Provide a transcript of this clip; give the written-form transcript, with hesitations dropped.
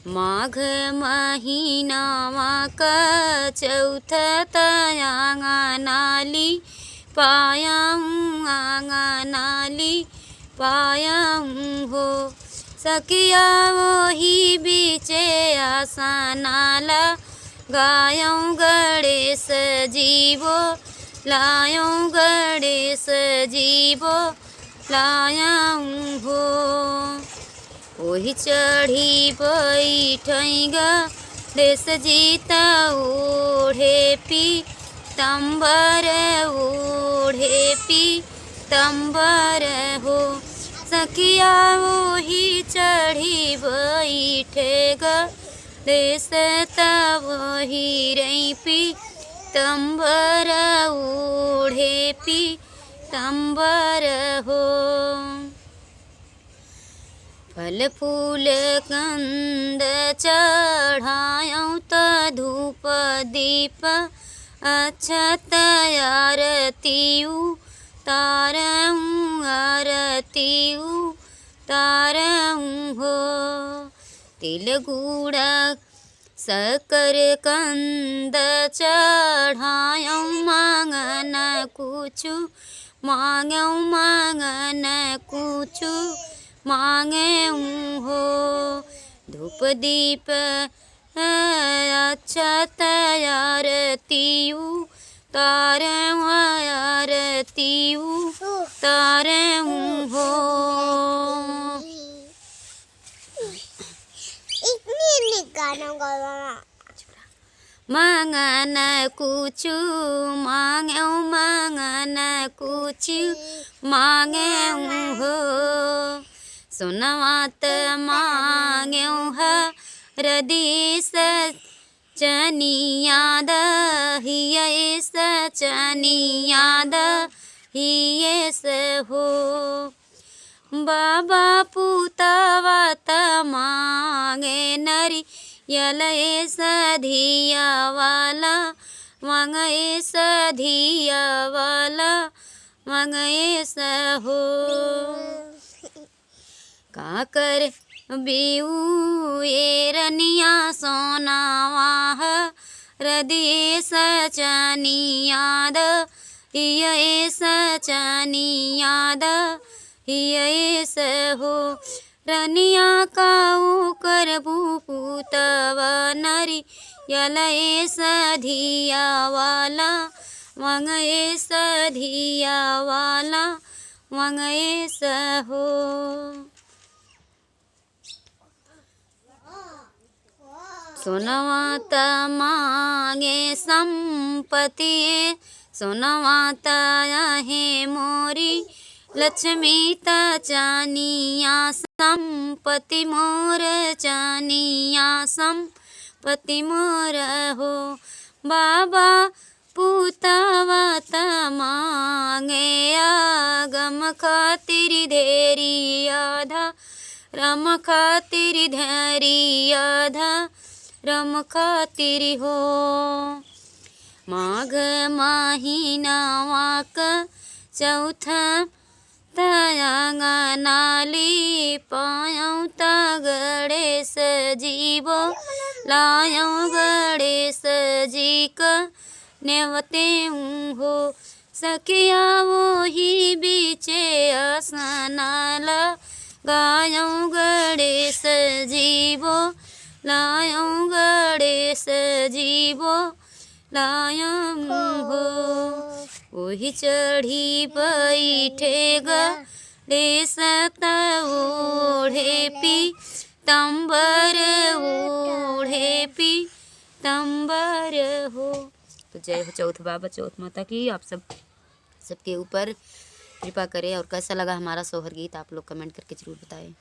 माघ महीनावा का चौथ आंगनाली पायाऊँ आंगनाली पायाऊँ हो। सखिया वही बीचे आसनाला गायों गणेश जीवो लायों गणेश जीवो लायाऊँ हो। वही चढ़ी बैठई गणेश जीता ओढ़े पीतम्बर ओढ़े पीतम्बर हो। सखिया वही चढ़ी बैठे गणेश तब वही रही पीतम्बर ओढ़े पीतम्बर हो। फल फूल कंद चढ़ाऊँ त धूप दीप अक्षत आरती उतारूँ आरती उतारूँ हो। तिल गुड़ शक्कर कंद चढ़ाऊँ मांगन कुछु मांगूँ मांगन कुछु मांगूँ हो। धूप दीप अक्षत आरती उतारूँ आरती उतारूँ हो। मांगन कुछु मांगूँ मांगन कुछु मांगूँ हो। सोनवात मांगूँ हरदी सचनिया दहिये सचनिया दहिये हो। बाबा पुतवात मांगे नरियल सधिया वाला मांगे सधिया वाला मांगे हो। काकर बीऊ एरनिया सोनावा हरदी सचनिया दहिये सचनिया दहिये हो। रनिया काऊ करबू पुतवा नरियल सधिया वाला मांगे सधिया वाला मांगे हो। सोनवात मांगे संपत्ति सोनवात आहे मोरी लक्ष्मी चानिया संपत्ति मोर चानिया संपत्ति मोर हो। बाबा पुतवात मांगे आगम खातिर धेरी आधा रम खातिर धैरी आधा रम खातिर हो। माघ महीनावा का चौथ आंगनाली पायूँ त गणेश जीवो लायूँ गणेश जी का नेवतेऊँ हो। सखिया वही बीचे आसनाला गायों गणेश जीवो लायूँ गणेश जीवो लायूँ हो। वही चढ़ी बैठे गणेश ओढ़े पीतम्बर ओढ़े पीतम्बर हो। तो जय हो चौथ बाबा चौथ माता की। आप सबके ऊपर कृपा करें। और कैसा लगा हमारा सोहर गीत आप लोग कमेंट करके ज़रूर बताएं।